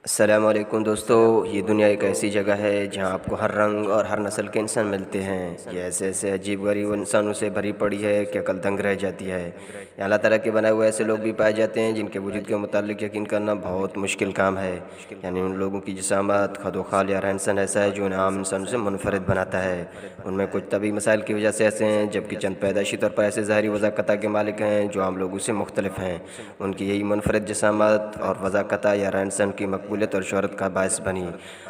السلام علیکم دوستو، یہ دنیا ایک ایسی جگہ ہے جہاں آپ کو ہر رنگ اور ہر نسل کے انسان ملتے ہیں۔ یہ ایسے ایسے عجیب غریب انسانوں سے بھری پڑی ہے کہ عقل دنگ رہ جاتی ہے۔ یہاں اللہ تعالیٰ کے بنائے ہوئے ایسے لوگ بھی پائے جاتے ہیں جن کے وجود کے متعلق یقین کرنا بہت مشکل کام ہے۔ یعنی ان لوگوں کی جسامت، خد و خال یا رہن سہن ایسا ہے جو انہیں عام انسانوں سے منفرد بناتا ہے۔ ان میں کچھ طبی مسائل کی وجہ سے ایسے ہیں، جبکہ چند پیدائشی طور پر ایسے ظاہری وضاقتہ کے مالک ہیں جو عام لوگوں سے مختلف ہیں۔ ان کی یہی منفرد جسامت اور وضاقتہ یا رہن سہن کی مقبولیت اور شہرت کا باعث بنی۔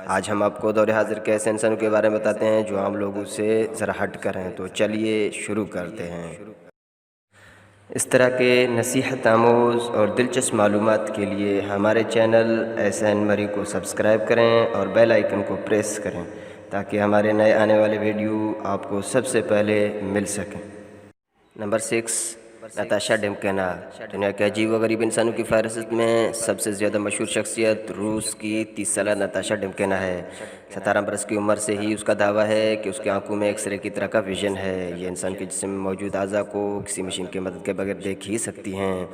آج ہم آپ کو دور حاضر کے ایسے انسانوں کے بارے میں بتاتے ہیں جو عام لوگوں سے ذرا ہٹ کر ہیں۔ تو چلیے شروع کرتے ہیں۔ اس طرح کے نصیحت آموز اور دلچسپ معلومات کے لیے ہمارے چینل SN مری کو سبسکرائب کریں اور بیل آئیکن کو پریس کریں تاکہ ہمارے نئے آنے والے ویڈیو آپ کو سب سے پہلے مل سکیں۔ نمبر 6، نتاشا ڈیمکینا۔ دنیا کے عجیب و غریب انسانوں کی فہرست میں سب سے زیادہ مشہور شخصیت روس کی 30 سالہ نتاشا ڈیمکینا ہے۔ 17 برس کی عمر سے ہی اس کا دعویٰ ہے کہ اس کی آنکھوں میں ایکس رے کی طرح کا ویژن ہے۔ یہ انسان کے جسم میں موجود اعضاء کو کسی مشین کی مدد کے بغیر دیکھ ہی سکتی ہیں۔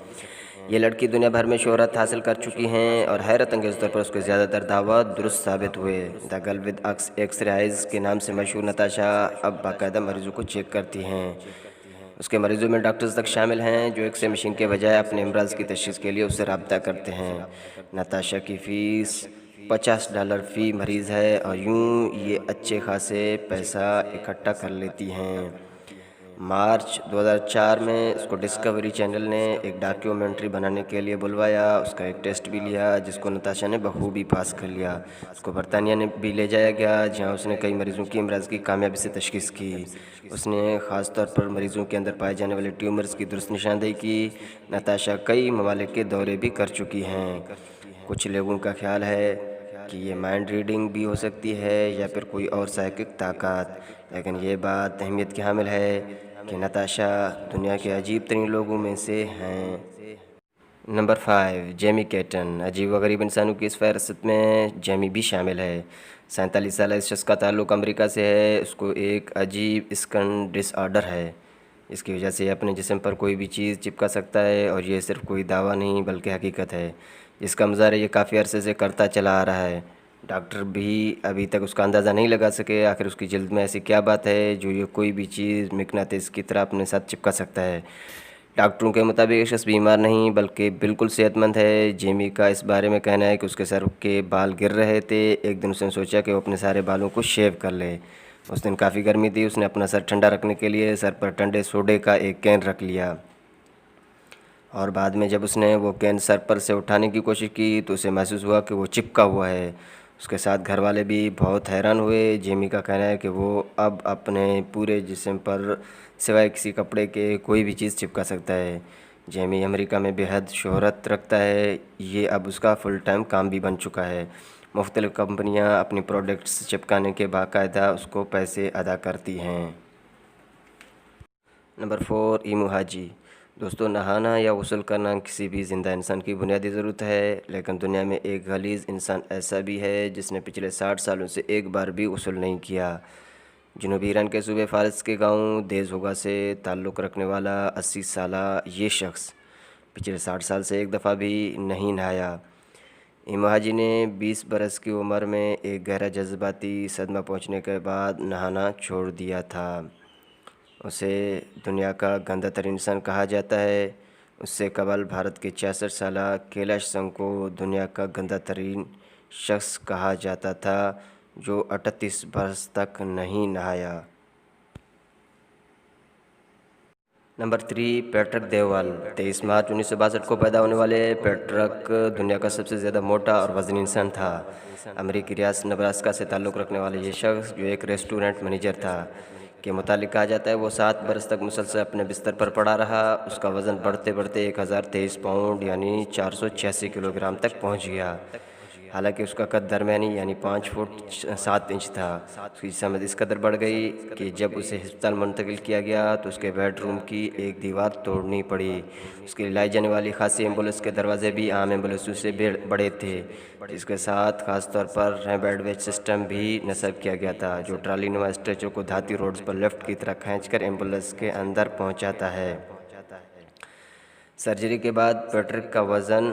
یہ لڑکی دنیا بھر میں شہرت حاصل کر چکی ہیں اور حیرت انگیز طور پر اس کے زیادہ تر دعویٰ درست ثابت ہوئے۔ The girl with x ray eyes کے نام سے مشہور نتاشا اب باقاعدہ مریضوں کو چیک کرتی ہیں۔ اس کے مریضوں میں ڈاکٹرز تک شامل ہیں جو ایکس رے مشین کے بجائے اپنے امراض کی تشخیص کے لیے اس سے رابطہ کرتے ہیں۔ نتاشا کی فیس $50 فی مریض ہے اور یوں یہ اچھے خاصے پیسہ اکٹھا کر لیتی ہیں۔ مارچ 2004 میں اس کو ڈسکوری چینل نے ایک ڈاکیومنٹری بنانے کے لیے بلوایا۔ اس کا ایک ٹیسٹ بھی لیا جس کو نتاشا نے بخوبی پاس کر لیا۔ اس کو برطانیہ نے بھی لے جایا گیا جہاں اس نے کئی مریضوں کی امراض کی کامیابی سے تشخیص کی۔ اس نے خاص طور پر مریضوں کے اندر پائے جانے والے ٹیومرز کی درست نشاندہی کی۔ نتاشا کئی ممالک کے دورے بھی کر چکی ہیں۔ کچھ لوگوں کا خیال ہے کہ یہ مائنڈ ریڈنگ بھی ہو سکتی ہے یا پھر کوئی اور سائیکک طاقت، لیکن یہ بات اہمیت کی حامل ہے کہ نتاشا دنیا کے عجیب ترین لوگوں میں سے ہیں۔ Number 5، Jamie Keaton. عجیب و غریب انسانوں کی اس فہرست میں جیمی بھی شامل ہے۔ 47 سالہ اس شخص کا تعلق امریکہ سے ہے۔ اس کو ایک عجیب اسکن ڈس آرڈر ہے۔ اس کی وجہ سے یہ اپنے جسم پر کوئی بھی چیز چپکا سکتا ہے اور یہ صرف کوئی دعویٰ نہیں بلکہ حقیقت ہے جس کا مظاہرہ یہ کافی عرصے سے کرتا چلا آ رہا ہے۔ ڈاکٹر بھی ابھی تک اس کا اندازہ نہیں لگا سکے آخر اس کی جلد میں ایسی کیا بات ہے جو یہ کوئی بھی چیز مقناطیس کی طرح اپنے ساتھ چپکا سکتا ہے۔ ڈاکٹروں کے مطابق یہ شخص بیمار نہیں بلکہ بالکل صحت مند ہے۔ جیمی کا اس بارے میں کہنا ہے کہ اس کے سر کے بال گر رہے تھے۔ ایک دن اس نے سوچا کہ وہ اپنے سارے بالوں کو شیو کر لے۔ اس دن کافی گرمی تھی۔ اس نے اپنا سر ٹھنڈا رکھنے کے لیے سر پر ٹھنڈے سوڈے کا ایک کین رکھ لیا اور بعد میں جب اس نے وہ کین سر پر سے اٹھانے کی کوشش کی تو اسے محسوس ہوا کہ وہ چپکا ہوا ہے۔ اس کے ساتھ گھر والے بھی بہت حیران ہوئے۔ جیمی کا کہنا ہے کہ وہ اب اپنے پورے جسم پر سوائے کسی کپڑے کے کوئی بھی چیز چپکا سکتا ہے۔ جیمی امریکہ میں بے حد شہرت رکھتا ہے۔ یہ اب اس کا فل ٹائم کام بھی بن چکا ہے۔ مختلف کمپنیاں اپنی پروڈکٹس چپکانے کے باقاعدہ اس کو پیسے ادا کرتی ہیں۔ نمبر 4، ایمو حاجی۔ دوستو، نہانا یا غسل کرنا کسی بھی زندہ انسان کی بنیادی ضرورت ہے، لیکن دنیا میں ایک غلیظ انسان ایسا بھی ہے جس نے پچھلے 60 سالوں سے ایک بار بھی غسل نہیں کیا۔ جنوبی ایران کے صوبے فارس کے گاؤں دیز ہوگا سے تعلق رکھنے والا 80 سالہ یہ شخص پچھلے 60 سال سے ایک دفعہ بھی نہیں نہایا۔ ایمو حاجی نے 20 برس کی عمر میں ایک گہرا جذباتی صدمہ پہنچنے کے بعد نہانا چھوڑ دیا تھا۔ اسے دنیا کا گندا ترین انسان کہا جاتا ہے۔ اس سے قبل بھارت کے 66 سالہ کیلاش سنگھ کو دنیا کا گندا ترین شخص کہا جاتا تھا جو 38 برس تک نہیں نہایا۔ Number 3، Patrick Deval. 23 مارچ 1962 کو پیدا ہونے والے پیٹرک دنیا کا سب سے زیادہ موٹا اور وزنی انسان تھا۔ امریکی ریاست نبراسکا سے تعلق رکھنے والے یہ شخص جو ایک ریسٹورنٹ مینیجر تھا کے متعلق کہا جاتا ہے وہ 7 برس تک مسلسل اپنے بستر پر پڑا رہا۔ اس کا وزن بڑھتے بڑھتے 1023 پاؤنڈ یعنی 486 کلو گرام تک پہنچ گیا۔ حالانکہ اس کا قد درمیانی یعنی 5 فٹ 7 انچ تھا۔ اس کی جسامت اس قدر بڑھ گئی کہ جب اسے ہسپتال منتقل کیا گیا تو اس کے بیڈ روم کی ایک دیوار توڑنی پڑی۔ اس کے لیے لائی جانے والی خاصی ایمبولینس کے دروازے بھی عام ایمبولینسوں سے بڑے تھے، جس کے ساتھ خاص طور پر ریمپیڈ ویج سسٹم بھی نصب کیا گیا تھا جو ٹرالی نما اسٹریچر کو دھاتی روڈز پر لفٹ کی طرح کھینچ کر ایمبولینس کے اندر پہنچاتا ہے۔ سرجری کے بعد پیٹرک کا وزن